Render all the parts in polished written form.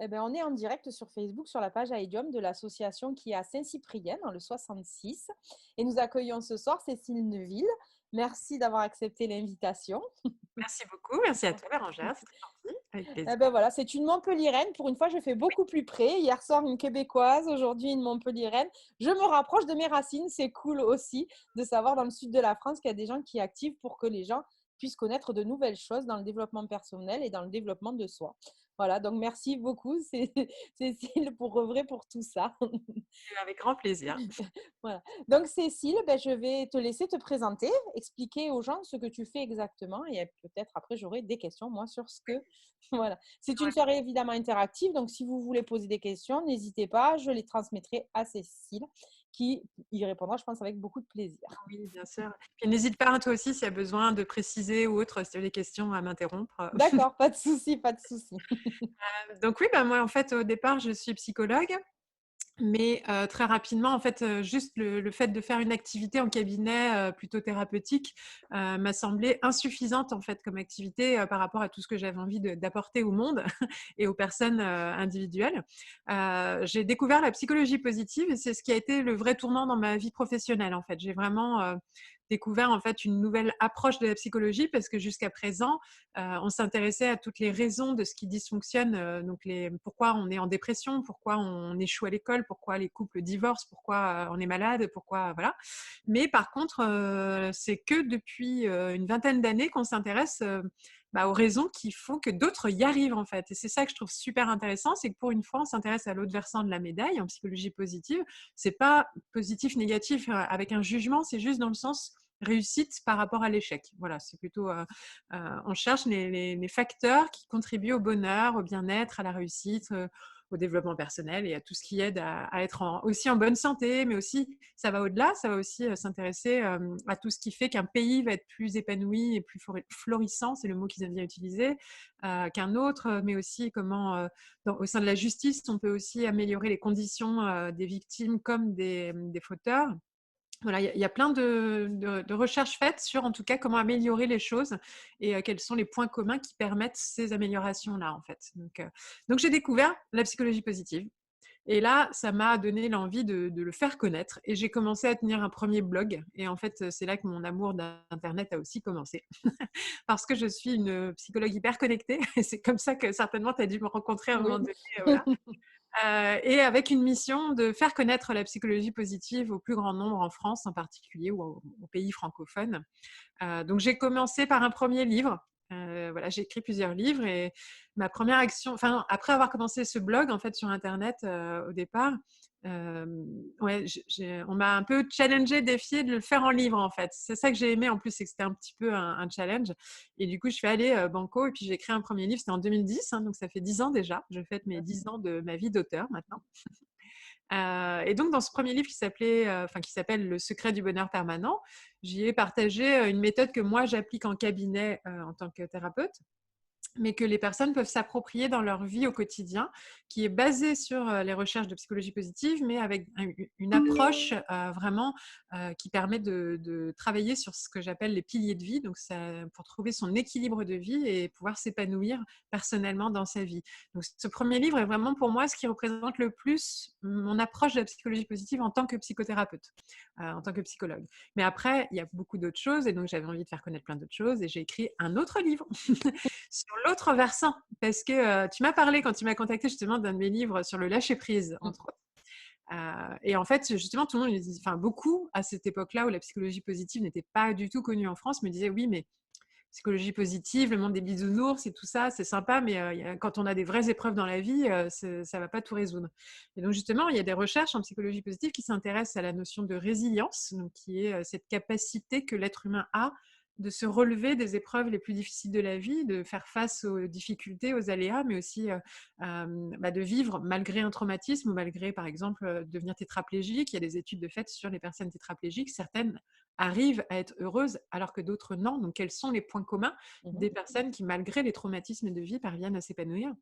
ben, on est en direct sur Facebook, sur la page Aedium de l'association qui est à Saint-Cyprien, dans le 66. Et nous accueillons ce soir Cécile Neuville. Merci d'avoir accepté l'invitation. Merci beaucoup. Merci à toi, Bérangère. C'est très gentil. Avec plaisir. Eh ben voilà, c'est une Montpelliéraine. Pour une fois, je fais beaucoup plus près. Hier soir, une Québécoise, aujourd'hui, une Montpelliéraine. Je me rapproche de mes racines. C'est cool aussi de savoir dans le sud de la France qu'il y a des gens qui activent pour que les gens puissent connaître de nouvelles choses dans le développement personnel et dans le développement de soi. Voilà, donc merci beaucoup, Cécile, pour œuvrer pour tout ça. Avec grand plaisir. Voilà. Donc, Cécile, ben, je vais te laisser te présenter, expliquer aux gens ce que tu fais exactement et peut-être après, j'aurai des questions, moi, sur ce que… Voilà. C'est une Ouais. soirée évidemment interactive, donc si vous voulez poser des questions, n'hésitez pas, je les transmettrai à Cécile qui y répondra, je pense, avec beaucoup de plaisir. Oui, bien sûr. Puis n'hésite pas, toi aussi, s'il y a besoin de préciser ou autre, si tu as des questions à m'interrompre. D'accord, pas de souci, pas de souci. Donc oui, bah, moi, en fait, au départ, je suis psychologue. Mais très rapidement, en fait, juste le fait de faire une activité en cabinet plutôt thérapeutique m'a semblé insuffisante en fait comme activité par rapport à tout ce que j'avais envie d'apporter au monde et aux personnes individuelles. J'ai découvert la psychologie positive et c'est ce qui a été le vrai tournant dans ma vie professionnelle en fait. J'ai vraiment découvert en fait une nouvelle approche de la psychologie parce que jusqu'à présent, on s'intéressait à toutes les raisons de ce qui dysfonctionne, donc pourquoi on est en dépression, pourquoi on échoue à l'école, pourquoi les couples divorcent, pourquoi on est malade, pourquoi voilà. Mais par contre, c'est que depuis une vingtaine d'années qu'on s'intéresse aux raisons qui font que d'autres y arrivent en fait. Et c'est ça que je trouve super intéressant, c'est que pour une fois, on s'intéresse à l'autre versant de la médaille en psychologie positive. C'est pas positif, négatif avec un jugement, c'est juste dans le sens réussite par rapport à l'échec. Voilà, c'est plutôt on cherche les facteurs qui contribuent au bonheur, au bien-être, à la réussite, au développement personnel et à tout ce qui aide à être aussi en bonne santé, mais aussi, ça va au-delà, ça va aussi s'intéresser à tout ce qui fait qu'un pays va être plus épanoui et plus florissant, c'est le mot qu'ils aiment bien utiliser, qu'un autre, mais aussi comment, au sein de la justice, on peut aussi améliorer les conditions des victimes comme des fauteurs. Voilà, il y a plein de recherches faites sur, en tout cas, comment améliorer les choses et quels sont les points communs qui permettent ces améliorations-là, en fait. Donc j'ai découvert la psychologie positive et là, ça m'a donné l'envie de le faire connaître et j'ai commencé à tenir un premier blog et en fait, c'est là que mon amour d'internet a aussi commencé parce que je suis une psychologue hyper connectée et c'est comme ça que certainement tu as dû me rencontrer à un Oui. moment donné, voilà. Et avec une mission de faire connaître la psychologie positive au plus grand nombre en France en particulier ou aux pays francophones. Donc j'ai commencé par un premier livre. Voilà, j'ai écrit plusieurs livres et ma première action, enfin après avoir commencé ce blog en fait sur internet au départ, euh, ouais, on m'a un peu challengé, défié de le faire en livre en fait. C'est ça que j'ai aimé en plus, c'est que c'était un petit peu un challenge. Et du coup, je suis allée banco et puis j'ai écrit un premier livre. C'était en 2010, hein, donc ça fait 10 ans déjà. Je fête mes 10 ans de ma vie d'auteur maintenant. Et donc, dans ce premier livre qui s'appelle Le secret du bonheur permanent, j'y ai partagé une méthode que moi j'applique en cabinet en tant que thérapeute, mais que les personnes peuvent s'approprier dans leur vie au quotidien, qui est basée sur les recherches de psychologie positive, mais avec une approche vraiment qui permet de travailler sur ce que j'appelle les piliers de vie, donc pour trouver son équilibre de vie et pouvoir s'épanouir personnellement dans sa vie. Donc ce premier livre est vraiment pour moi ce qui représente le plus mon approche de la psychologie positive en tant que psychothérapeute, en tant que psychologue. Mais après, il y a beaucoup d'autres choses et donc j'avais envie de faire connaître plein d'autres choses et j'ai écrit un autre livre sur l'autre versant, parce que tu m'as parlé quand tu m'as contacté justement d'un de mes livres sur le lâcher prise, entre autres. Et en fait, justement, tout le monde me disait, enfin beaucoup à cette époque-là où la psychologie positive n'était pas du tout connue en France, me disaient oui, mais psychologie positive, le monde des bisounours et tout ça, c'est sympa, mais quand on a des vraies épreuves dans la vie, ça ne va pas tout résoudre. Et donc justement, il y a des recherches en psychologie positive qui s'intéressent à la notion de résilience, donc qui est cette capacité que l'être humain a de se relever des épreuves les plus difficiles de la vie, de faire face aux difficultés, aux aléas, mais aussi de vivre malgré un traumatisme ou malgré, par exemple, devenir tétraplégique. Il y a des études de fait sur les personnes tétraplégiques. Certaines arrivent à être heureuses alors que d'autres non. Donc, quels sont les points communs des personnes qui, malgré les traumatismes de vie, parviennent à s'épanouir?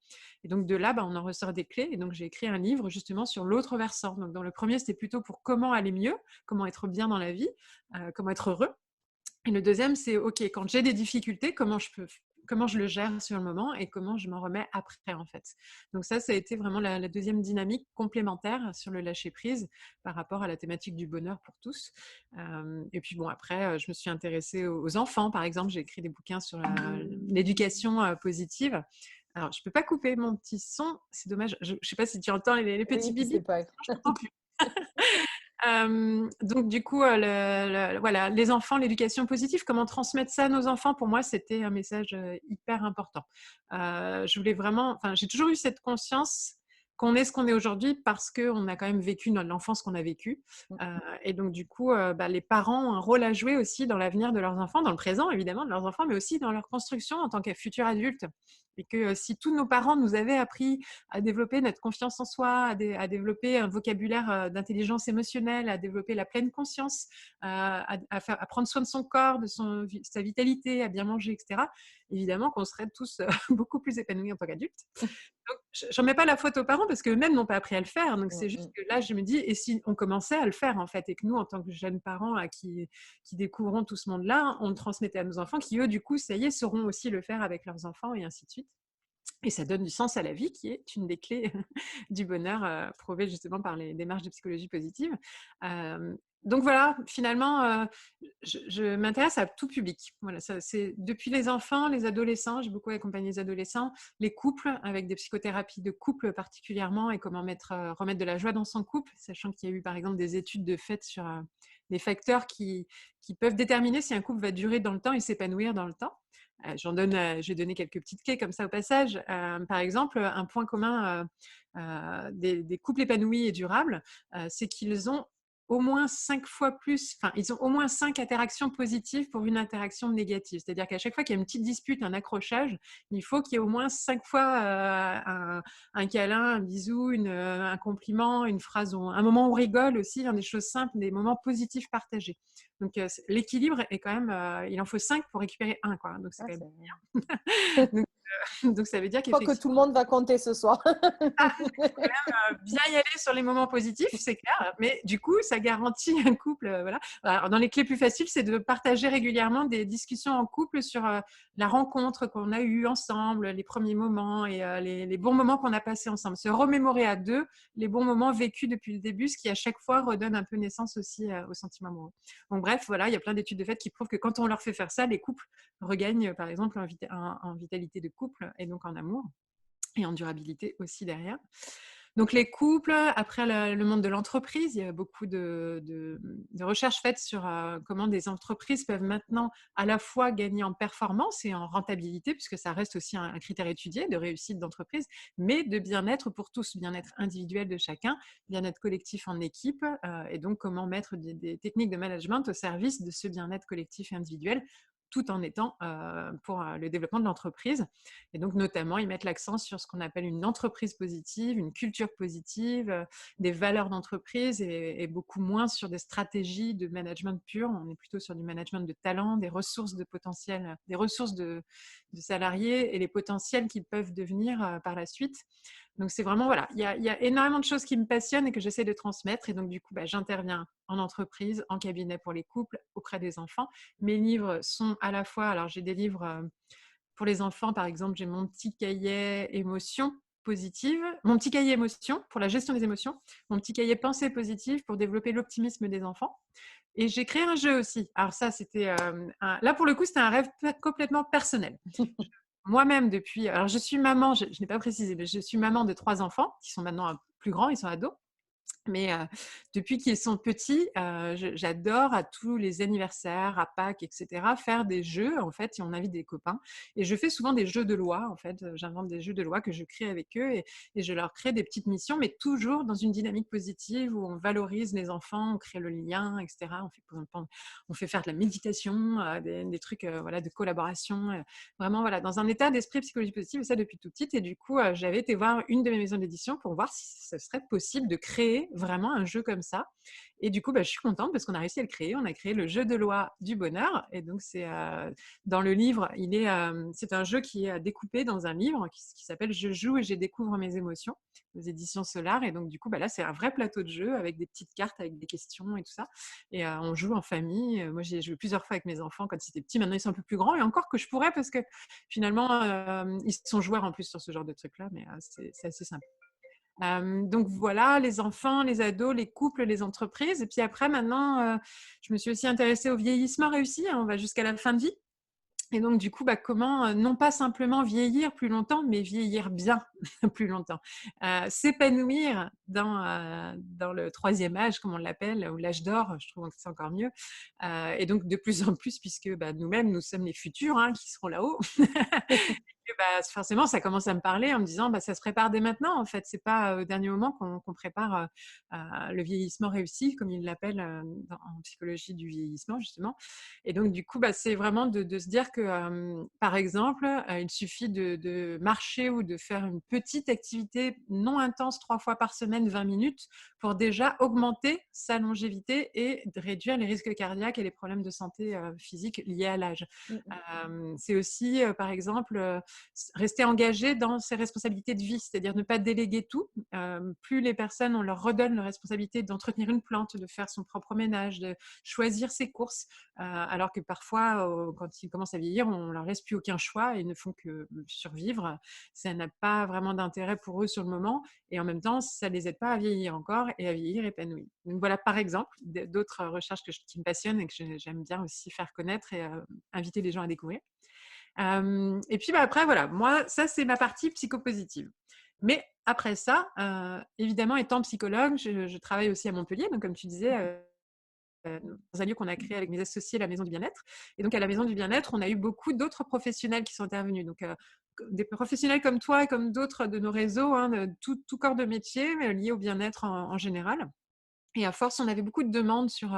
Et donc, de là, on en ressort des clés. Et donc, j'ai écrit un livre justement sur l'autre versant. Donc, dans le premier, c'était plutôt pour comment aller mieux, comment être bien dans la vie, comment être heureux. Et le deuxième, c'est OK, quand j'ai des difficultés, comment je peux comment je le gère sur le moment et comment je m'en remets après, en fait. Donc ça a été vraiment la deuxième dynamique complémentaire sur le lâcher-prise par rapport à la thématique du bonheur pour tous. Et puis bon, après, je me suis intéressée aux enfants, par exemple. J'ai écrit des bouquins sur l'éducation positive. Alors, je ne peux pas couper mon petit son, c'est dommage. Je ne sais pas si tu entends les petits Oui, bibis, c'est pas je n'entends plus. Donc du coup, voilà, les enfants, l'éducation positive, comment transmettre ça à nos enfants, pour moi, c'était un message hyper important. Je voulais vraiment, enfin, j'ai toujours eu cette conscience qu'on est ce qu'on est aujourd'hui parce qu'on a quand même vécu dans l'enfance qu'on a vécu. Et donc du coup, les parents ont un rôle à jouer aussi dans l'avenir de leurs enfants, dans le présent évidemment de leurs enfants, mais aussi dans leur construction en tant que futurs adultes. Et que si tous nos parents nous avaient appris à développer notre confiance en soi, à développer un vocabulaire d'intelligence émotionnelle, à développer la pleine conscience, à prendre soin de son corps, de sa vitalité, à bien manger, etc. Évidemment qu'on serait tous beaucoup plus épanouis en tant qu'adultes. Donc, j'en mets pas la faute aux parents parce qu'eux-mêmes n'ont pas appris à le faire. Donc, c'est juste que là, je me dis, et si on commençait à le faire, en fait, et que nous, en tant que jeunes parents qui découvrons tout ce monde-là, on le transmettait à nos enfants qui, eux, du coup, ça y est, sauront aussi le faire avec leurs enfants et ainsi de suite. Et ça donne du sens à la vie, qui est une des clés du bonheur prouvée justement par les démarches de psychologie positive. Donc voilà, finalement, je m'intéresse à tout public. Voilà, c'est depuis les enfants, les adolescents, j'ai beaucoup accompagné les adolescents, les couples, avec des psychothérapies de couple particulièrement, et comment remettre de la joie dans son couple, sachant qu'il y a eu par exemple des études de fait sur les facteurs qui peuvent déterminer si un couple va durer dans le temps et s'épanouir dans le temps. Je vais donner quelques petites clés comme ça au passage. Par exemple, un point commun des couples épanouis et durables, c'est qu'ils ont au moins 5 fois plus, enfin, ils ont au moins 5 interactions positives pour une interaction négative. C'est-à-dire qu'à chaque fois qu'il y a une petite dispute, un accrochage, il faut qu'il y ait au moins 5 fois un câlin, un bisou, un compliment, une phrase, un moment où on rigole aussi, des choses simples, des moments positifs partagés. Donc, l'équilibre est quand même, il en faut 5 pour récupérer 1, quoi. Donc, c'est quand même bien. Donc, ça veut dire Je crois que qu'effectivement, tout le monde va compter ce soir. il faut quand même bien y aller sur les moments positifs, c'est clair. Mais du coup, ça garantit un couple. Voilà. Alors, dans les clés plus faciles, c'est de partager régulièrement des discussions en couple sur la rencontre qu'on a eue ensemble, les premiers moments et les bons moments qu'on a passés ensemble. Se remémorer à deux les bons moments vécus depuis le début, ce qui à chaque fois redonne un peu naissance aussi aux sentiments amoureux. Donc bref, voilà, il y a plein d'études de fait qui prouvent que quand on leur fait faire ça, les couples regagnent par exemple en vitalité de couple et donc en amour et en durabilité aussi derrière. Donc les couples, après le monde de l'entreprise, il y a beaucoup de recherches faites sur comment des entreprises peuvent maintenant à la fois gagner en performance et en rentabilité, puisque ça reste aussi un critère étudié de réussite d'entreprise, mais de bien-être pour tous, bien-être individuel de chacun, bien-être collectif en équipe, et donc comment mettre des techniques de management au service de ce bien-être collectif et individuel, tout en étant pour le développement de l'entreprise. Et donc, notamment, ils mettent l'accent sur ce qu'on appelle une entreprise positive, une culture positive, des valeurs d'entreprise et beaucoup moins sur des stratégies de management pur. On est plutôt sur du management de talent, des ressources de potentiel, des ressources de salariés et les potentiels qu'ils peuvent devenir par la suite. Donc, c'est vraiment, voilà, il y a énormément de choses qui me passionnent et que j'essaie de transmettre. Et donc, du coup, j'interviens en entreprise, en cabinet pour les couples, auprès des enfants. Mes livres sont à la fois, alors j'ai des livres pour les enfants, par exemple, j'ai mon petit cahier émotions positives, mon petit cahier émotions pour la gestion des émotions, mon petit cahier pensée positive pour développer l'optimisme des enfants. Et j'ai créé un jeu aussi. Alors ça, c'était là pour le coup, c'était un rêve complètement personnel. Moi-même, depuis, alors je suis maman, je n'ai pas précisé, mais je suis maman de 3 enfants qui sont maintenant plus grands, ils sont ados. Mais depuis qu'ils sont petits, j'adore à tous les anniversaires, à Pâques, etc., faire des jeux, en fait, et on invite des copains. Et je fais souvent des jeux de loi, en fait. J'invente des jeux de loi que je crée avec eux et je leur crée des petites missions, mais toujours dans une dynamique positive où on valorise les enfants, on crée le lien, etc. On fait faire de la méditation, des trucs voilà, de collaboration. Vraiment, voilà, dans un état d'esprit psychologie positive, et ça depuis tout petite. Et du coup, j'avais été voir une de mes maisons d'édition pour voir si ce serait possible de créer vraiment un jeu comme ça. Et du coup, je suis contente parce qu'on a réussi à le créer. On a créé le jeu de loi du bonheur. Et donc, dans le livre, c'est un jeu qui est découpé dans un livre qui s'appelle Je joue et je découvre mes émotions aux éditions Solar. Et donc, du coup, là, c'est un vrai plateau de jeu avec des petites cartes, avec des questions et tout ça. Et on joue en famille. Moi, j'ai joué plusieurs fois avec mes enfants quand ils étaient petits. Maintenant, ils sont un peu plus grands. Et encore que je pourrais parce que finalement, ils sont joueurs en plus sur ce genre de trucs-là. Mais c'est assez simple. Donc voilà, les enfants, les ados, les couples, les entreprises. Et puis après, maintenant, je me suis aussi intéressée au vieillissement réussi. On va jusqu'à la fin de vie. Et donc, du coup, comment non pas simplement vieillir plus longtemps, mais vieillir bien plus longtemps. S'épanouir dans le troisième âge, comme on l'appelle, ou l'âge d'or, je trouve que c'est encore mieux. Et donc, de plus en plus, puisque nous-mêmes, nous sommes les futurs qui seront là-haut. Forcément, ça commence à me parler en me disant ça se prépare dès maintenant. En fait, c'est pas au dernier moment qu'on prépare le vieillissement réussi, comme ils l'appellent en psychologie du vieillissement, justement. Et donc, du coup, c'est vraiment de se dire que, par exemple, il suffit de marcher ou de faire une petite activité non intense 3 fois par semaine, 20 minutes, pour déjà augmenter sa longévité et de réduire les risques cardiaques et les problèmes de santé physique liés à l'âge. C'est aussi, par exemple, rester engagé dans ses responsabilités de vie, c'est-à-dire ne pas déléguer tout. Plus les personnes, on leur redonne la responsabilité d'entretenir une plante, de faire son propre ménage, de choisir ses courses, alors que parfois, quand ils commencent à vieillir, on leur laisse plus aucun choix et ils ne font que survivre. Ça n'a pas vraiment d'intérêt pour eux sur le moment et en même temps, ça les aide pas à vieillir encore et à vieillir épanoui. Donc voilà, par exemple, d'autres recherches qui me passionnent et que j'aime bien aussi faire connaître et inviter les gens à découvrir. Et puis après, voilà, moi, ça, c'est ma partie psychopositive. Mais après ça, évidemment, étant psychologue, je travaille aussi à Montpellier, donc comme tu disais, dans un lieu qu'on a créé avec mes associés, la Maison du Bien-être. Et donc, à la Maison du Bien-être, on a eu beaucoup d'autres professionnels qui sont intervenus. Donc, des professionnels comme toi et comme d'autres de nos réseaux, de tout corps de métier, mais liés au bien-être en général. Et à force, on avait beaucoup de demandes sur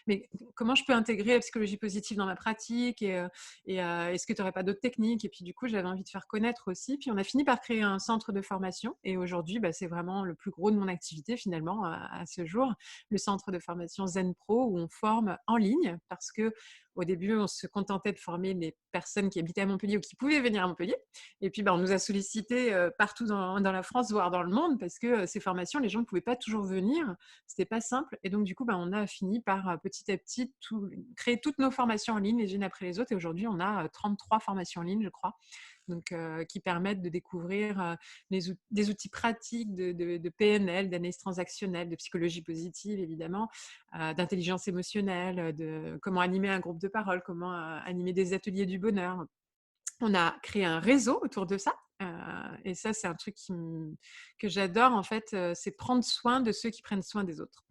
mais comment je peux intégrer la psychologie positive dans ma pratique et est-ce que tu n'aurais pas d'autres techniques. Et puis du coup, j'avais envie de faire connaître aussi. Puis on a fini par créer un centre de formation. Et aujourd'hui, c'est vraiment le plus gros de mon activité finalement à ce jour, le centre de formation Zen Pro où on forme en ligne parce que au début, on se contentait de former les personnes qui habitaient à Montpellier ou qui pouvaient venir à Montpellier. Et puis, on nous a sollicité partout dans la France, voire dans le monde, parce que ces formations, les gens ne pouvaient pas toujours venir. C'était pas simple. Et donc, du coup, on a fini par petit à petit créer toutes nos formations en ligne, les unes après les autres. Et aujourd'hui, on a 33 formations en ligne, je crois, donc, qui permettent de découvrir des outils pratiques de PNL, d'analyse transactionnelle, de psychologie positive, évidemment, d'intelligence émotionnelle, de comment animer un groupe de parole, comment animer des ateliers du bonheur. On a créé un réseau autour de ça. Et ça, c'est un truc que j'adore, en fait, c'est prendre soin de ceux qui prennent soin des autres.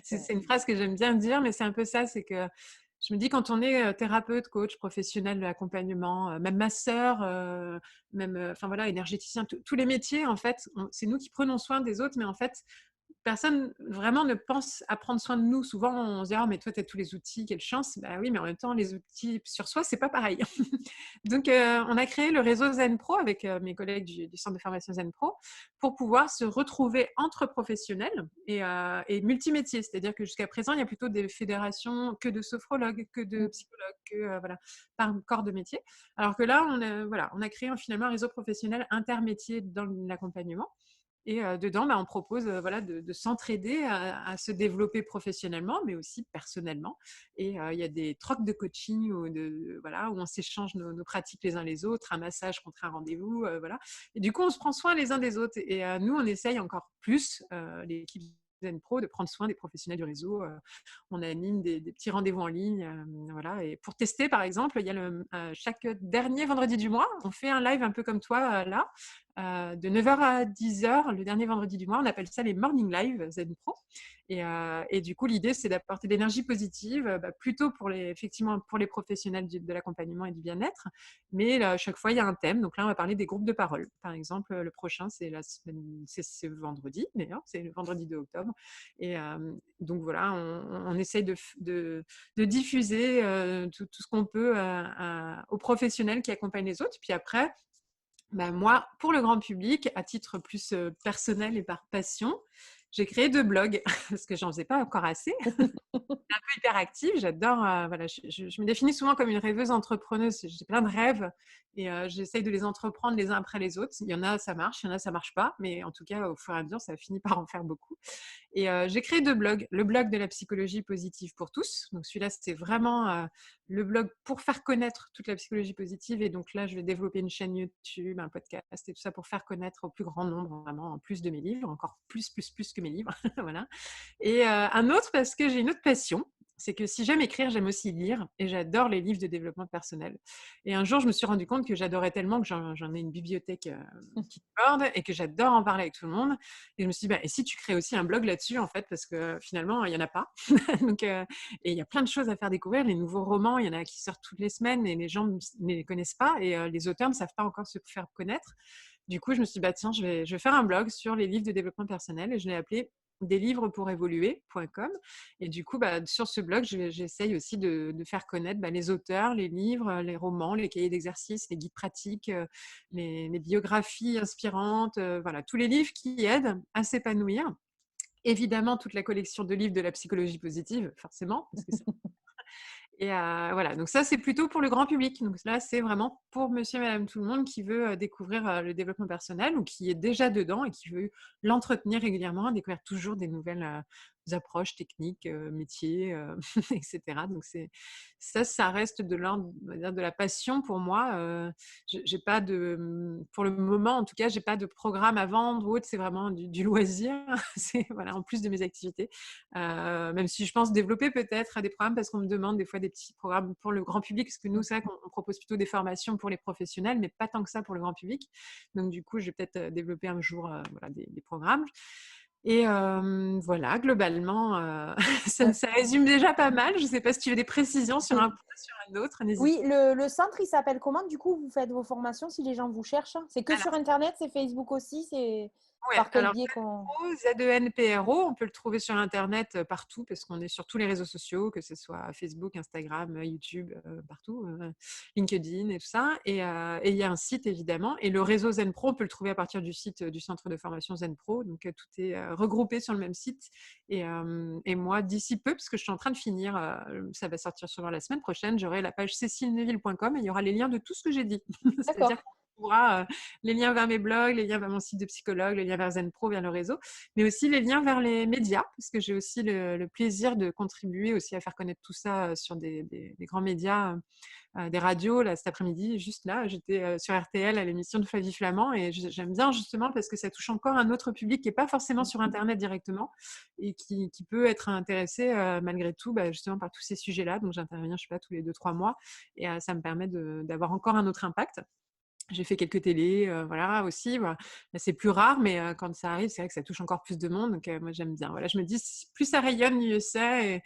C'est une phrase que j'aime bien dire, mais c'est un peu ça, c'est que je me dis quand on est thérapeute, coach, professionnel de l'accompagnement, même masseur, même, enfin voilà, énergéticien, tous les métiers, en fait, c'est nous qui prenons soin des autres, mais en fait, personne vraiment ne pense à prendre soin de nous. Souvent, on se dit « Ah, mais toi, tu as tous les outils, quelle chance !» Oui, mais en même temps, les outils sur soi, c'est pas pareil. Donc, on a créé le réseau Zen Pro avec mes collègues du centre de formation Zen Pro pour pouvoir se retrouver entre professionnels et multimétiers. C'est-à-dire que jusqu'à présent, il y a plutôt des fédérations que de sophrologues, que de psychologues, que voilà, par corps de métier. Alors que là, on a créé finalement un réseau professionnel intermétier dans l'accompagnement. Et dedans, on propose de s'entraider à se développer professionnellement, mais aussi personnellement. Et il y a des trocs de coaching où on s'échange nos pratiques les uns les autres, un massage contre un rendez-vous. Voilà. Et du coup, on se prend soin les uns des autres. Et nous, on essaye encore plus, l'équipe Zen Pro, de prendre soin des professionnels du réseau. On anime des petits rendez-vous en ligne. Voilà. Et pour tester, par exemple, il y a chaque dernier vendredi du mois, on fait un live un peu comme toi là. De 9h à 10h, le dernier vendredi du mois. On appelle ça les Morning Live Zen Pro. Et du coup, l'idée, c'est d'apporter de l'énergie positive, plutôt effectivement pour les professionnels de l'accompagnement et du bien-être. Mais là, à chaque fois, il y a un thème. Donc là, on va parler des groupes de parole. Par exemple, le prochain, c'est ce vendredi, d'ailleurs, c'est le vendredi 2 octobre. Et donc voilà, on essaye de diffuser tout ce qu'on peut aux professionnels qui accompagnent les autres. Puis après, moi, pour le grand public, à titre plus personnel et par passion, j'ai créé 2 blogs parce que j'en faisais pas encore assez. Un peu hyperactive, j'adore, voilà, je me définis souvent comme une rêveuse entrepreneuse. J'ai plein de rêves et j'essaye de les entreprendre les uns après les autres. Il y en a, ça marche, il y en a, ça marche pas, mais en tout cas, au fur et à mesure, ça finit par en faire beaucoup. Et j'ai créé 2 blogs. Le blog de la psychologie positive pour tous. Donc celui-là, c'est vraiment le blog pour faire connaître toute la psychologie positive. Et donc là, je vais développer une chaîne YouTube, un podcast et tout ça pour faire connaître au plus grand nombre, vraiment, en plus de mes livres, encore plus que mes livres. Voilà. Et un autre parce que j'ai une autre passion, c'est que si j'aime écrire, j'aime aussi lire et j'adore les livres de développement personnel. Et un jour, je me suis rendu compte que j'adorais tellement que j'en ai une bibliothèque qui déborde et que j'adore en parler avec tout le monde. Et je me suis dit, bah, et si tu crées aussi un blog là-dessus, en fait, parce que finalement, il n'y en a pas. Donc, et il y a plein de choses à faire découvrir. Les nouveaux romans, il y en a qui sortent toutes les semaines et les gens ne les connaissent pas et les auteurs ne savent pas encore se faire connaître. Du coup, je me suis dit, bah, tiens, je vais faire un blog sur les livres de développement personnel et je l'ai appelé deslivrespourévoluer.com. Et du coup, bah, sur ce blog, j'essaye aussi de faire connaître les auteurs, les livres, les romans, les cahiers d'exercices, les guides pratiques, les biographies inspirantes, voilà, tous les livres qui aident à s'épanouir. Évidemment, toute la collection de livres de la psychologie positive, forcément, parce que et voilà, donc ça, c'est plutôt pour le grand public. Donc là, c'est vraiment pour monsieur et madame tout le monde qui veut découvrir le développement personnel ou qui est déjà dedans et qui veut l'entretenir régulièrement, découvrir toujours des nouvelles approches, techniques, métiers, etc. Donc ça reste de l'ordre, on va dire, de la passion pour moi. J'ai pas pour le moment, en tout cas, j'ai pas de programme à vendre ou autre. C'est vraiment du loisir. C'est voilà, en plus de mes activités. Même si je pense développer peut-être des programmes parce qu'on me demande des fois des petits programmes pour le grand public, parce que nous, c'est vrai qu'on propose plutôt des formations pour les professionnels, mais pas tant que ça pour le grand public. Donc, du coup, je vais peut-être développer un jour voilà, des programmes. Et voilà, globalement, ça résume déjà pas mal. Je ne sais pas si tu veux des précisions sur un point, sur un autre. N'hésite Oui, le centre, il s'appelle comment? Du coup, vous faites vos formations si les gens vous cherchent? C'est que pas. sur Internet, c'est Facebook aussi? C'est Ouais, par quel alors biais qu'on… ZENPRO, on peut le trouver sur Internet partout parce qu'on est sur tous les réseaux sociaux, que ce soit Facebook, Instagram, YouTube, partout, LinkedIn et tout ça. Et il y a un site évidemment. Et le réseau ZenPro, on peut le trouver à partir du site du centre de formation ZenPro. Donc tout est regroupé sur le même site. Et moi, d'ici peu, parce que je suis en train de finir, ça va sortir sûrement la semaine prochaine, j'aurai la page cécileneville.com et il y aura les liens de tout ce que j'ai dit. D'accord. C'est-à-dire qu'on trouvera les liens vers mes blogs, les liens vers mon site de psychologue, les liens vers ZenPro, vers le réseau, mais aussi les liens vers les médias, parce que j'ai aussi le plaisir de contribuer aussi à faire connaître tout ça sur des grands médias, des radios. Là, cet après-midi, juste là, j'étais sur RTL à l'émission de Flavie Flamand et j'aime bien justement parce que ça touche encore un autre public qui n'est pas forcément sur Internet directement et qui peut être intéressé malgré tout justement par tous ces sujets-là. Donc, j'interviens, je sais pas, tous les 2-3 mois et ça me permet d'avoir encore un autre impact. J'ai fait quelques télés, voilà, aussi. Voilà. Là, c'est plus rare, mais quand ça arrive, c'est vrai que ça touche encore plus de monde. Donc, moi, j'aime bien. Voilà, je me dis, plus ça rayonne, mieux c'est.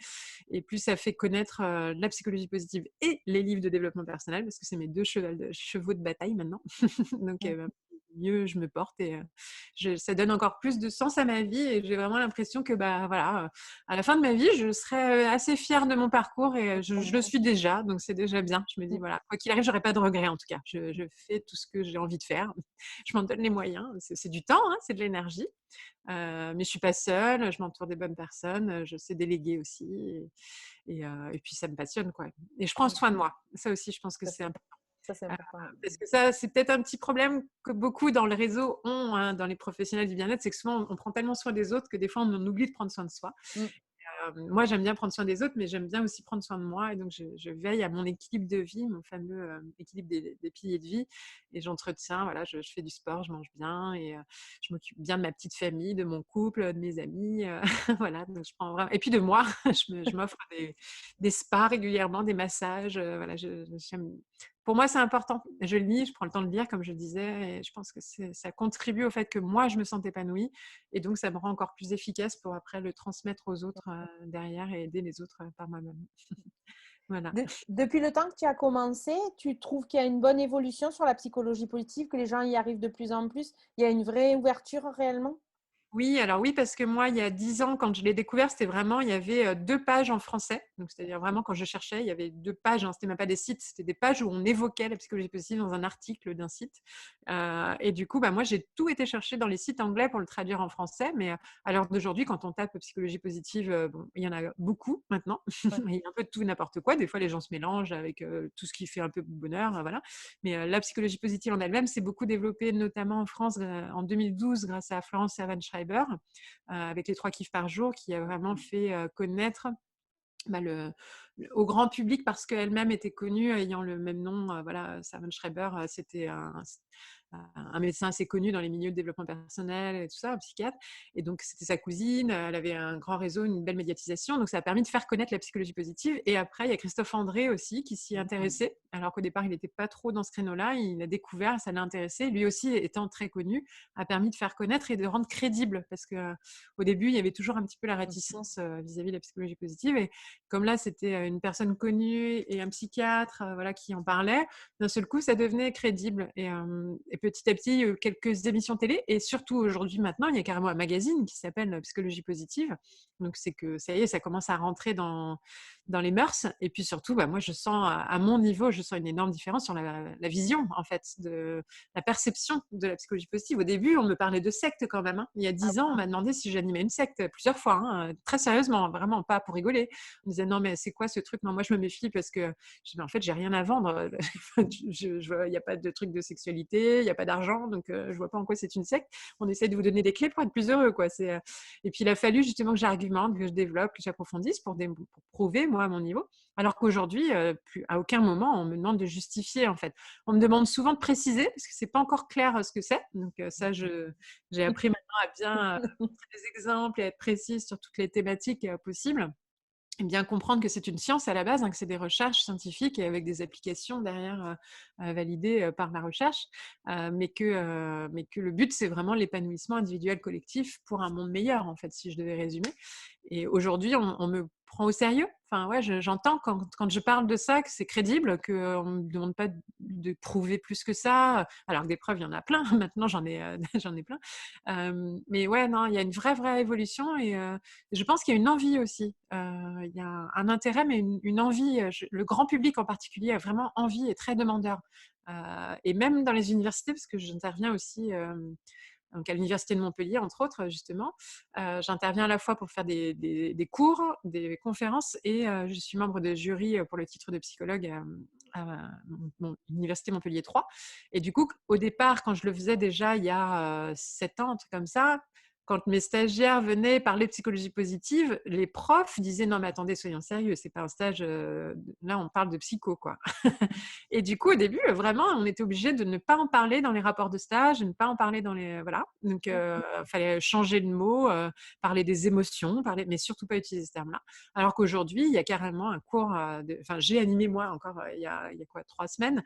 Et plus ça fait connaître la psychologie positive et les livres de développement personnel, parce que c'est mes deux chevaux de bataille maintenant. Donc, mieux je me porte et ça donne encore plus de sens à ma vie. Et j'ai vraiment l'impression que, voilà, à la fin de ma vie, je serai assez fière de mon parcours et je le suis déjà. Donc, c'est déjà bien. Je me dis, voilà, quoi qu'il arrive, j'aurai pas de regrets en tout cas. Je fais tout ce que j'ai envie de faire. Je m'en donne les moyens. C'est du temps, hein, c'est de l'énergie. Mais je suis pas seule. Je m'entoure des bonnes personnes. Je sais déléguer aussi. Et puis, ça me passionne, quoi. Et je prends soin de moi. Ça aussi, je pense que c'est important. Ça, c'est important. Parce que ça, c'est peut-être un petit problème que beaucoup dans le réseau ont, hein, dans les professionnels du bien-être, c'est que souvent, on prend tellement soin des autres que des fois, on oublie de prendre soin de soi. Mm. Moi, j'aime bien prendre soin des autres, mais j'aime bien aussi prendre soin de moi. Et donc, je veille à mon équilibre de vie, mon fameux équilibre des piliers de vie. Et j'entretiens, voilà, je fais du sport, je mange bien et je m'occupe bien de ma petite famille, de mon couple, de mes amis. Voilà, donc je prends vraiment… Et puis de moi, je m'offre des spas régulièrement, des massages. Voilà, j'aime… Pour moi, c'est important. Je lis, je prends le temps de lire, comme je disais, et je pense que ça contribue au fait que moi, je me sente épanouie. Et donc, ça me rend encore plus efficace pour après le transmettre aux autres derrière et aider les autres par moi-même. Voilà. Depuis le temps que tu as commencé, tu trouves qu'il y a une bonne évolution sur la psychologie positive, que les gens y arrivent de plus en plus? Il y a une vraie ouverture réellement? Oui, alors oui, parce que moi, il y a 10 ans, quand je l'ai découvert, c'était vraiment, il y avait 2 pages en français. Donc, c'est-à-dire vraiment, quand je cherchais, il y avait 2 pages, hein, c'était même pas des sites, c'était des pages où on évoquait la psychologie positive dans un article d'un site. Et du coup, bah, moi, j'ai tout été chercher dans les sites anglais pour le traduire en français. Mais à l'heure d'aujourd'hui, quand on tape psychologie positive, bon, il y en a beaucoup maintenant. Ouais. Il y a un peu de tout et n'importe quoi. Des fois, les gens se mélangent avec tout ce qui fait un peu bonheur, voilà. Mais la psychologie positive en elle-même s'est beaucoup développée, notamment en France, en 2012, grâce à Florence Servan-Schreiber, avec les 3 kiffs par jour, qui a vraiment fait connaître bah, au grand public, parce qu'elle-même était connue, ayant le même nom. Voilà, Servan-Schreiber, c'était un médecin assez connu dans les milieux de développement personnel et tout ça, un psychiatre. Et donc, c'était sa cousine. Elle avait un grand réseau, une belle médiatisation. Donc, ça a permis de faire connaître la psychologie positive. Et après, il y a Christophe André aussi qui s'y intéressait. Alors qu'au départ, il n'était pas trop dans ce créneau-là. Il a découvert, ça l'a intéressé. Lui aussi, étant très connu, a permis de faire connaître et de rendre crédible. Parce qu'au début, il y avait toujours un petit peu la réticence vis-à-vis de la psychologie positive. Et comme là, c'était une personne connue et un psychiatre, voilà, qui en parlait, d'un seul coup, ça devenait crédible. Et petit à petit, il y a eu quelques émissions télé. Et surtout, aujourd'hui, maintenant, il y a carrément un magazine qui s'appelle Psychologie positive. Donc, c'est que ça y est, ça commence à rentrer dans les mœurs. Et puis surtout, bah, moi, je sens, à mon niveau, je sens une énorme différence sur la vision, en fait, de la perception de la psychologie positive. Au début, on me parlait de secte quand même, hein. Il y a 10 ans, on m'a demandé si j'animais une secte plusieurs fois, hein, très sérieusement, vraiment pas pour rigoler. On me disait non, mais c'est quoi ce truc? Non, moi, je me méfie parce que en fait, j'ai rien à vendre. Il n'y a pas de truc de sexualité, il n'y a pas d'argent, donc je vois pas en quoi c'est une secte. On essaie de vous donner des clés pour être plus heureux, quoi. Et puis, il a fallu justement que j'argumente, que je développe, que j'approfondisse pour prouver, moi, à mon niveau. Alors qu'aujourd'hui, à aucun moment, on me demande de justifier, en fait. On me demande souvent de préciser, parce que c'est pas encore clair ce que c'est. Donc ça, j'ai appris maintenant à bien montrer des exemples et à être précise sur toutes les thématiques possibles. Et bien comprendre que c'est une science à la base, hein, que c'est des recherches scientifiques et avec des applications derrière validées par la recherche, mais que le but, c'est vraiment l'épanouissement individuel collectif pour un monde meilleur, en fait, si je devais résumer. Et aujourd'hui, on me prend au sérieux. Enfin, ouais, j'entends quand je parle de ça que c'est crédible, qu'on ne me demande pas de prouver plus que ça. Alors que des preuves, il y en a plein. Maintenant, j'en ai, j'en ai plein. Mais ouais, non, il y a une vraie évolution et je pense qu'il y a une envie aussi. Il y a un intérêt, mais une envie. Le grand public en particulier a vraiment envie et très demandeur. Et même dans les universités, parce que j'interviens aussi donc à l'Université de Montpellier, entre autres, justement. J'interviens à la fois pour faire des cours, des conférences, et je suis membre de jury pour le titre de psychologue à l'Université Montpellier 3. Et du coup, au départ, quand je le faisais déjà il y a 7 ans, un truc comme ça, quand mes stagiaires venaient parler de psychologie positive, les profs disaient non mais attendez, soyons sérieux, c'est pas un stage, là on parle de psycho, quoi. Et du coup, au début, vraiment, on était obligé de ne pas en parler dans les rapports de stage, de ne pas en parler dans les voilà. Donc, il fallait changer le mot, parler des émotions, mais surtout pas utiliser ce terme-là. Alors qu'aujourd'hui, il y a carrément un cours. Enfin, j'ai animé moi encore il y a quoi 3 semaines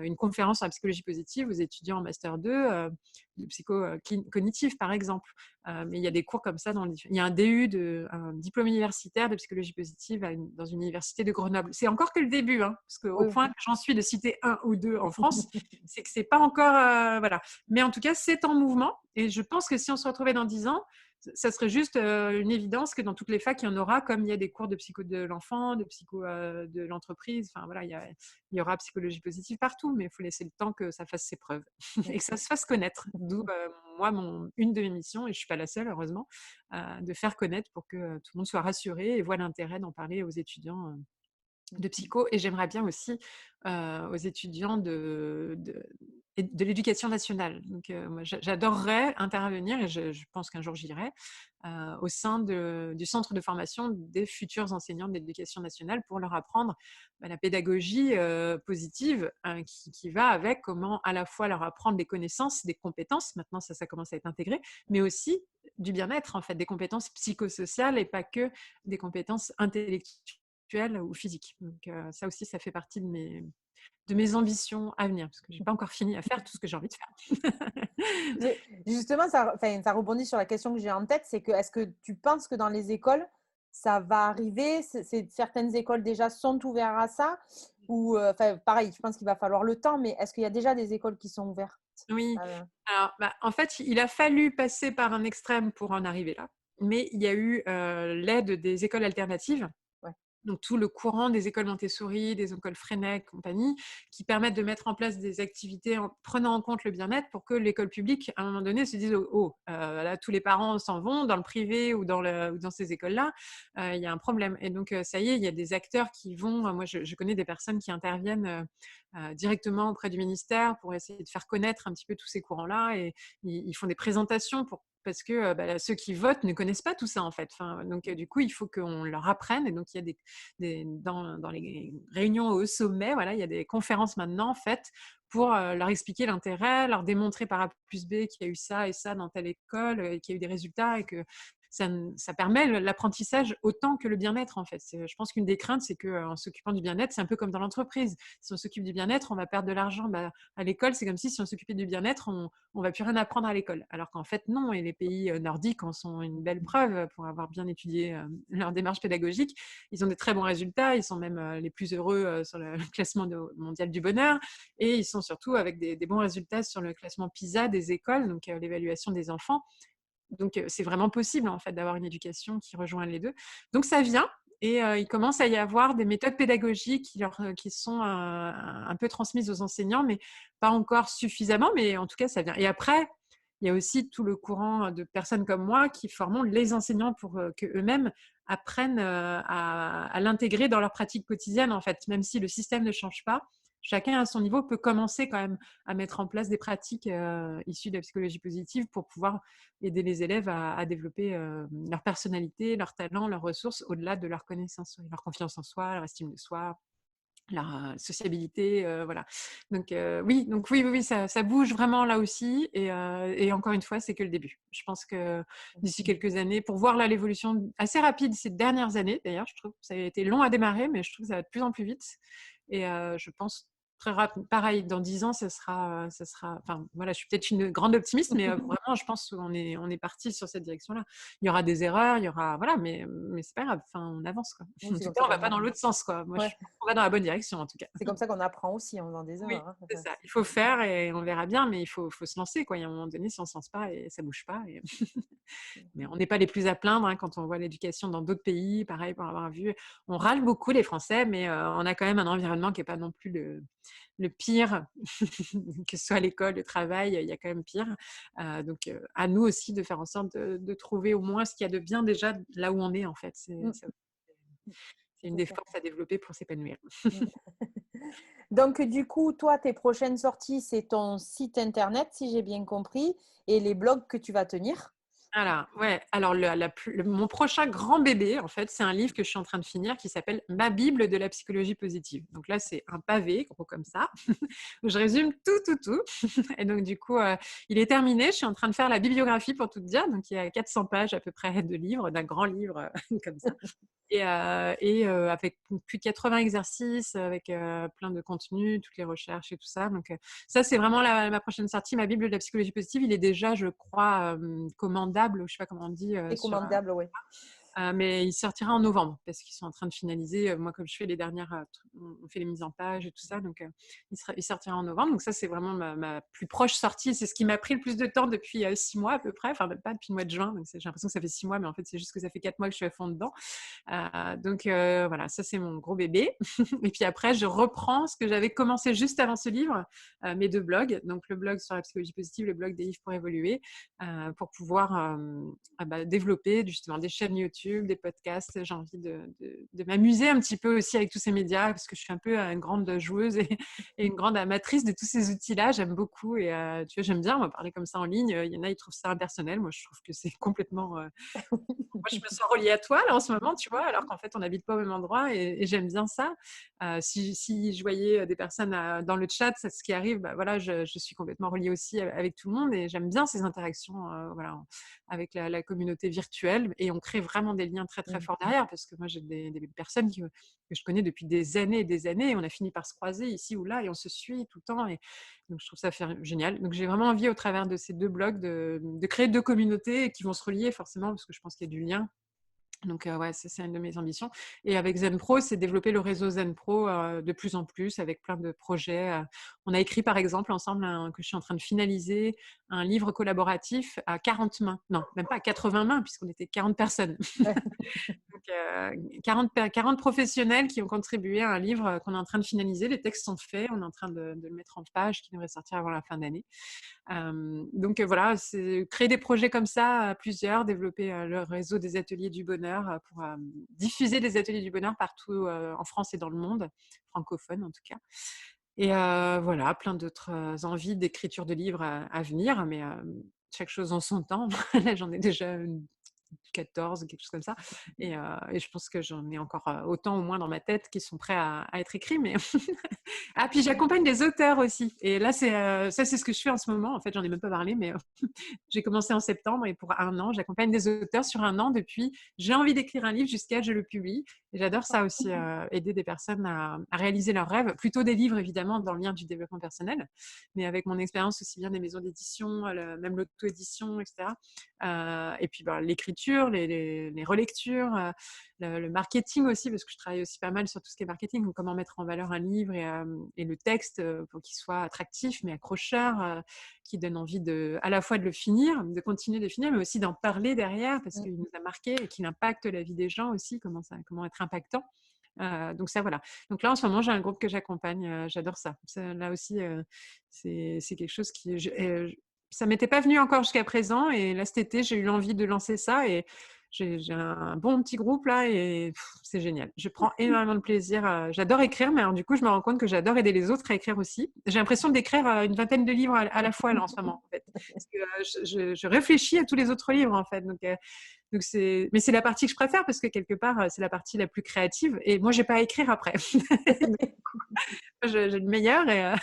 une conférence sur la psychologie positive aux étudiants en master 2 de psycho cognitive, par exemple. Mais il y a des cours comme ça il y a un DU, un diplôme universitaire de psychologie positive dans une université de Grenoble. C'est encore que le début, hein, parce qu'au Oui, point que j'en suis de citer un ou deux en France, c'est que c'est pas encore voilà. Mais en tout cas, c'est en mouvement. Et je pense que si on se retrouvait dans 10 ans, ça serait juste une évidence que dans toutes les facs, il y en aura, comme il y a des cours de psycho de l'enfant, de psycho de l'entreprise. Enfin voilà, il y aura psychologie positive partout, mais il faut laisser le temps que ça fasse ses preuves et que ça se fasse connaître. D'où moi, une de mes missions, et je ne suis pas la seule, heureusement, de faire connaître pour que tout le monde soit rassuré et voit l'intérêt d'en parler aux étudiants de psycho. Et j'aimerais bien aussi aux étudiants de l'éducation nationale. Donc, moi, j'adorerais intervenir, et je pense qu'un jour j'irai, au sein du centre de formation des futurs enseignants de l'éducation nationale pour leur apprendre la pédagogie positive qui va avec, comment à la fois leur apprendre des connaissances, des compétences, maintenant ça commence à être intégré, mais aussi du bien-être, en fait, des compétences psychosociales et pas que des compétences intellectuelles ou physiques. Donc ça aussi, ça fait partie de mes ambitions à venir, parce que je n'ai pas encore fini à faire tout ce que j'ai envie de faire. Justement, ça rebondit sur la question que j'ai en tête, c'est que est-ce que tu penses que dans les écoles, ça va arriver? Certaines écoles déjà sont ouvertes à ça? Ou pareil, je pense qu'il va falloir le temps, mais est-ce qu'il y a déjà des écoles qui sont ouvertes? Oui. Voilà. Alors, en fait, il a fallu passer par un extrême pour en arriver là, mais il y a eu, l'aide des écoles alternatives. Ouais. Donc tout le courant des écoles Montessori, des écoles Freinet, compagnie, qui permettent de mettre en place des activités en prenant en compte le bien-être pour que l'école publique, à un moment donné, se dise: «Oh, là, tous les parents s'en vont dans le privé ou dans ces écoles-là, il y a un problème» et donc ça y est, il y a des acteurs qui vont, moi je connais des personnes qui interviennent, directement auprès du ministère pour essayer de faire connaître un petit peu tous ces courants-là et ils font des présentations parce que ceux qui votent ne connaissent pas tout ça en fait. Enfin, donc du coup, il faut qu'on leur apprenne. Et donc il y a dans les réunions au sommet, voilà, il y a des conférences maintenant faites pour leur expliquer l'intérêt, leur démontrer par A plus B qu'il y a eu ça et ça dans telle école, qu'il y a eu des résultats et que ça permet l'apprentissage autant que le bien-être en fait. Je pense qu'une des craintes, c'est qu'en s'occupant du bien-être, c'est un peu comme dans l'entreprise. Si on s'occupe du bien-être, on va perdre de l'argent. À l'école, c'est comme si on s'occupait du bien-être, on va plus rien apprendre à l'école. Alors qu'en fait, non. Et les pays nordiques en sont une belle preuve pour avoir bien étudié leur démarche pédagogique. Ils ont des très bons résultats. Ils sont même les plus heureux sur le classement mondial du bonheur. Et ils sont surtout avec des bons résultats sur le classement PISA des écoles, donc l'évaluation des enfants. Donc, c'est vraiment possible, en fait, d'avoir une éducation qui rejoint les deux. Donc, ça vient et il commence à y avoir des méthodes pédagogiques qui sont un peu transmises aux enseignants, mais pas encore suffisamment, mais en tout cas, ça vient. Et après, il y a aussi tout le courant de personnes comme moi qui formons les enseignants pour qu'eux-mêmes apprennent à l'intégrer dans leur pratique quotidienne, en fait. Même si le système ne change pas, chacun à son niveau peut commencer quand même à mettre en place des pratiques issues de la psychologie positive pour pouvoir aider les élèves à développer leur personnalité, leurs talents, leurs ressources, au-delà de leur connaissance, leur confiance en soi, leur estime de soi, leur sociabilité, voilà. Donc oui, ça bouge vraiment là aussi et encore une fois, c'est que le début. Je pense que d'ici quelques années, pour voir là l'évolution assez rapide ces dernières années d'ailleurs, je trouve que ça a été long à démarrer, mais je trouve que ça va de plus en plus vite et je pense très rapide pareil dans 10 ans, ça sera enfin voilà, je suis peut-être une grande optimiste, mais vraiment je pense qu'on est parti sur cette direction-là. Il y aura des erreurs, il y aura voilà, mais c'est pas grave, enfin on avance quoi. Oui, En c'est tout comme cas, ça on va qu'on pas a dans l'autre sens quoi. Moi je ouais, trouve qu'on va dans la bonne direction en tout cas. c'est comme ça qu'on apprend aussi en faisant des Oui, erreurs, hein. c'est ça. Il faut faire et on verra bien, mais il faut se lancer quoi. Il y a un moment donné, si on se lance pas et ça bouge pas et mais on n'est pas les plus à plaindre, hein, quand on voit l'éducation dans d'autres pays, pareil pour avoir vu. On râle beaucoup les Français, mais on a quand même un environnement qui est pas non plus le pire, que ce soit l'école, le travail, il y a quand même pire. Donc à nous aussi de faire en sorte de trouver au moins ce qu'il y a de bien déjà là où on est en fait. Mmh, C'est une c'est des ça. forces à développer pour s'épanouir. Mmh. Donc du coup, toi, tes prochaines sorties, c'est ton site internet, si j'ai bien compris, et les blogs que tu vas tenir? Alors, ouais, alors mon prochain grand bébé, en fait, c'est un livre que je suis en train de finir qui s'appelle Ma Bible de la psychologie positive. Donc là, c'est un pavé, gros comme ça, où je résume tout. Et donc, du coup, il est terminé. Je suis en train de faire la bibliographie pour tout te dire. Donc, il y a 400 pages à peu près de livres, d'un grand livre comme ça. Et avec plus de 80 exercices, avec plein de contenus, toutes les recherches et tout ça. Donc, ça, c'est vraiment ma prochaine sortie, ma Bible de la psychologie positive. Il est déjà, je crois, commandable, je ne sais pas comment on dit, C'est commandable, ouais. mais il sortira en novembre parce qu'ils sont en train de finaliser. Moi, comme je fais les dernières, on fait les mises en page et tout ça, donc il sortira en novembre. Donc ça, c'est vraiment ma plus proche sortie. C'est ce qui m'a pris le plus de temps depuis 6 mois à peu près, enfin même pas depuis le mois de juin. Donc j'ai l'impression que ça fait 6 mois, mais en fait c'est juste que ça fait 4 mois que je suis à fond dedans. Donc voilà, ça c'est mon gros bébé. Et puis après, je reprends ce que j'avais commencé juste avant ce livre, mes 2 blogs. Donc le blog sur la psychologie positive, le blog des livres pour évoluer, pour pouvoir développer justement des chaînes YouTube, des podcasts. J'ai envie de m'amuser un petit peu aussi avec tous ces médias parce que je suis un peu une grande joueuse et une grande amatrice de tous ces outils-là. J'aime beaucoup et tu vois, j'aime bien moi, parler comme ça en ligne. Il y en a, ils trouvent ça impersonnel. Moi, je trouve que c'est complètement moi, je me sens reliée à toi là en ce moment, tu vois, alors qu'en fait, on n'habite pas au même endroit et j'aime bien ça. Si je voyais des personnes dans le chat, c'est ce qui arrive, voilà, je suis complètement reliée aussi avec tout le monde et j'aime bien ces interactions voilà, avec la communauté virtuelle et on crée vraiment des liens très, très Mmh. forts derrière parce que moi, j'ai des personnes que je connais depuis des années et des années et on a fini par se croiser ici ou là et on se suit tout le temps et donc je trouve ça génial. Donc j'ai vraiment envie au travers de ces 2 blogs de créer 2 communautés qui vont se relier forcément parce que je pense qu'il y a du lien Donc, ouais, c'est une de mes ambitions. Et avec Zen Pro, c'est développer le réseau Zen Pro de plus en plus avec plein de projets. On a écrit, par exemple, ensemble, que je suis en train de finaliser, un livre collaboratif à 40 mains. Non, même pas à 80 mains, puisqu'on était 40 personnes. Ouais. Donc, 40 professionnels qui ont contribué à un livre qu'on est en train de finaliser. Les textes sont faits, on est en train de le mettre en page, qui devrait sortir avant la fin d'année. Donc voilà, c'est créer des projets comme ça à plusieurs, développer le réseau des ateliers du bonheur pour diffuser des ateliers du bonheur partout en France et dans le monde, francophone en tout cas. Et voilà, plein d'autres envies d'écriture de livres à venir, mais chaque chose en son temps. Là, j'en ai déjà 14, quelque chose comme ça. Et je pense que j'en ai encore autant au moins dans ma tête qui sont prêts à être écrits. Mais ah, puis j'accompagne des auteurs aussi. Et là, ça, c'est ce que je fais en ce moment. En fait, j'en ai même pas parlé, mais j'ai commencé en septembre et pour 1 an, j'accompagne des auteurs sur 1 an depuis j'ai envie d'écrire un livre jusqu'à je le publie. Et j'adore ça aussi, aider des personnes à réaliser leurs rêves. Plutôt des livres, évidemment, dans le lien du développement personnel, mais avec mon expérience aussi bien des maisons d'édition, même l'auto-édition, etc. Et puis l'écriture, les relectures, le marketing aussi, parce que je travaille aussi pas mal sur tout ce qui est marketing, donc comment mettre en valeur un livre et le texte pour qu'il soit attractif, mais accrocheur, qui donne envie à la fois de le finir, de continuer de finir, mais aussi d'en parler derrière, parce qu'il nous a marqué et qu'il impacte la vie des gens aussi, comment être impactant. Donc ça, voilà. Donc là, en ce moment, j'ai un groupe que j'accompagne. J'adore ça. Là aussi, c'est quelque chose qui... ça m'était pas venu encore jusqu'à présent. Et là, cet été, j'ai eu l'envie de lancer ça. Et j'ai un bon petit groupe là. Et c'est génial. Je prends énormément de plaisir. J'adore écrire, mais alors, du coup, je me rends compte que j'adore aider les autres à écrire aussi. J'ai l'impression d'écrire une vingtaine de livres à la fois là, en ce moment, en fait. Parce que je réfléchis à tous les autres livres, en fait. Donc, mais c'est la partie que je préfère parce que quelque part, c'est la partie la plus créative. Et moi, j'ai pas à écrire après. J'ai le meilleur. Et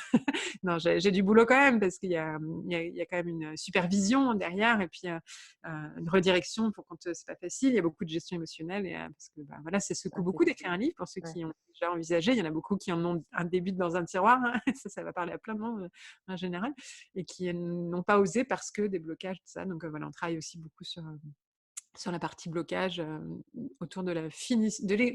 non, j'ai du boulot quand même parce qu'il y a quand même une supervision derrière et puis une redirection pour quand c'est pas facile. Il y a beaucoup de gestion émotionnelle parce que voilà, ça secoue beaucoup d'écrire un livre pour ceux qui ont déjà envisagé. Il y en a beaucoup qui en ont un début dans un tiroir. Hein. Ça va parler à plein de monde en général et qui n'ont pas osé parce que des blocages, tout ça. Donc voilà, on travaille aussi beaucoup sur la partie blocage autour de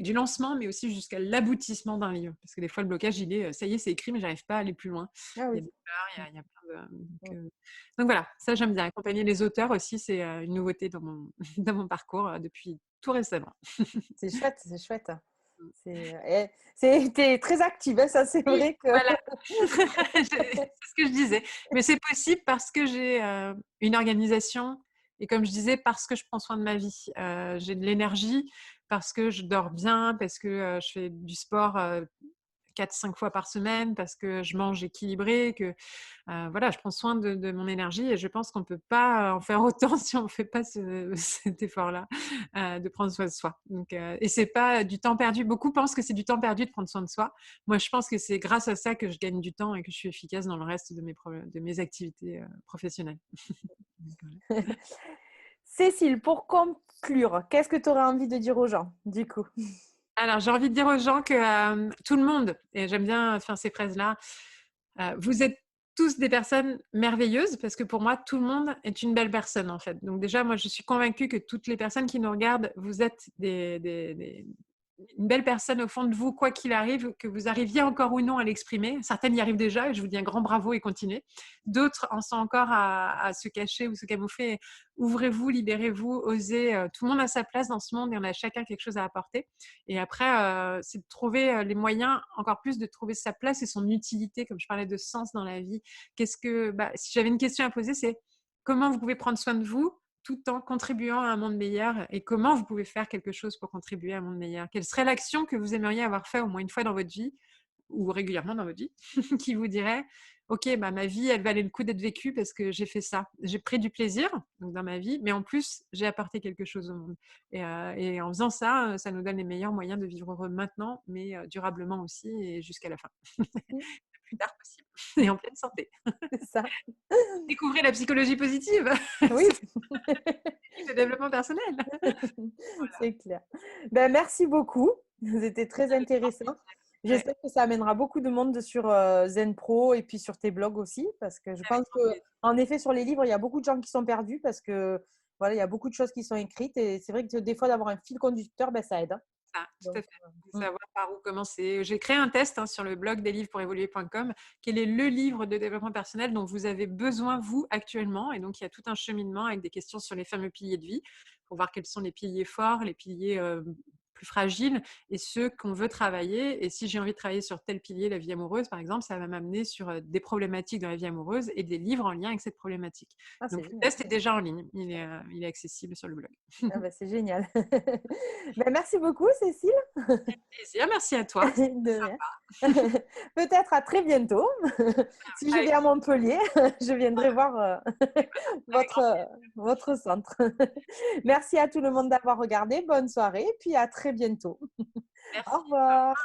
du lancement, mais aussi jusqu'à l'aboutissement d'un livre. Parce que des fois, le blocage, il est, ça y est, c'est écrit, mais j'arrive pas à aller plus loin. Ah Il y oui. a des peurs, il y a plein de... Donc voilà, ça j'aime bien. Accompagner les auteurs aussi, c'est une nouveauté dans mon, dans mon parcours depuis tout récemment. C'est chouette, c'est chouette. T'es très active, hein, ça c'est Oui, vrai que... voilà, c'est ce que je disais. Mais c'est possible parce que j'ai une organisation et comme je disais, parce que je prends soin de ma vie. J'ai de l'énergie, parce que je dors bien, parce que je fais du sport 4-5 fois par semaine, parce que je mange équilibré, que voilà, je prends soin de mon énergie et je pense qu'on ne peut pas en faire autant si on ne fait pas cet effort-là de prendre soin de soi. Donc, et c'est pas du temps perdu. Beaucoup pensent que c'est du temps perdu de prendre soin de soi. Moi, je pense que c'est grâce à ça que je gagne du temps et que je suis efficace dans le reste de mes activités professionnelles. Donc, voilà. Cécile, pour conclure, qu'est-ce que tu aurais envie de dire aux gens, du coup? Alors, j'ai envie de dire aux gens que tout le monde, et j'aime bien faire ces phrases-là, vous êtes tous des personnes merveilleuses parce que pour moi, tout le monde est une belle personne en fait. Donc déjà, moi, je suis convaincue que toutes les personnes qui nous regardent, vous êtes une belle personne au fond de vous, quoi qu'il arrive, que vous arriviez encore ou non à l'exprimer. Certaines y arrivent déjà et je vous dis un grand bravo et continuez. D'autres en sont encore à se cacher ou se camoufler. Ouvrez-vous, libérez-vous, osez. Tout le monde a sa place dans ce monde et on a chacun quelque chose à apporter. Et après, c'est de trouver les moyens, encore plus de trouver sa place et son utilité, comme je parlais de sens dans la vie. Si j'avais une question à poser, c'est comment vous pouvez prendre soin de vous tout en contribuant à un monde meilleur et comment vous pouvez faire quelque chose pour contribuer à un monde meilleur. Quelle serait l'action que vous aimeriez avoir fait au moins une fois dans votre vie ou régulièrement dans votre vie qui vous dirait ok, ma vie, elle valait le coup d'être vécue parce que j'ai fait ça. J'ai pris du plaisir donc, dans ma vie, mais en plus, j'ai apporté quelque chose au monde. Et en faisant ça, ça nous donne les meilleurs moyens de vivre heureux maintenant, mais durablement aussi et jusqu'à la fin. Le plus tard possible et en pleine santé. C'est ça. Découvrez la psychologie positive. Oui. Le développement personnel. Voilà. C'est clair. Ben, merci beaucoup. C'était très intéressant. Ouais, J'espère que ça amènera beaucoup de monde sur Zen Pro et puis sur tes blogs aussi, parce que je avec pense grand que, plaisir. en effet, sur les livres, il y a beaucoup de gens qui sont perdus parce que voilà, il y a beaucoup de choses qui sont écrites et c'est vrai que des fois, d'avoir un fil conducteur, ça aide, hein. Ça, tout à Donc, fait. De savoir par où commencer. J'ai créé un test sur le blog deslivrespourévoluer.com. Quel est le livre de développement personnel dont vous avez besoin, vous, actuellement? Et donc, il y a tout un cheminement avec des questions sur les fameux piliers de vie pour voir quels sont les piliers forts, les piliers plus fragiles et ceux qu'on veut travailler. Et si j'ai envie de travailler sur tel pilier, la vie amoureuse, par exemple, ça va m'amener sur des problématiques dans la vie amoureuse et des livres en lien avec cette problématique. c'est Donc, le génial. test est déjà en ligne. Il est accessible sur le blog. C'est génial. Merci beaucoup, Cécile. Plaisir. Merci à toi. De rien. Peut-être à très bientôt. Si je Avec viens à Montpellier, je viendrai voir avec grand votre centre. Merci à tout le monde d'avoir regardé. Bonne soirée, puis à très bientôt. Au Merci. revoir.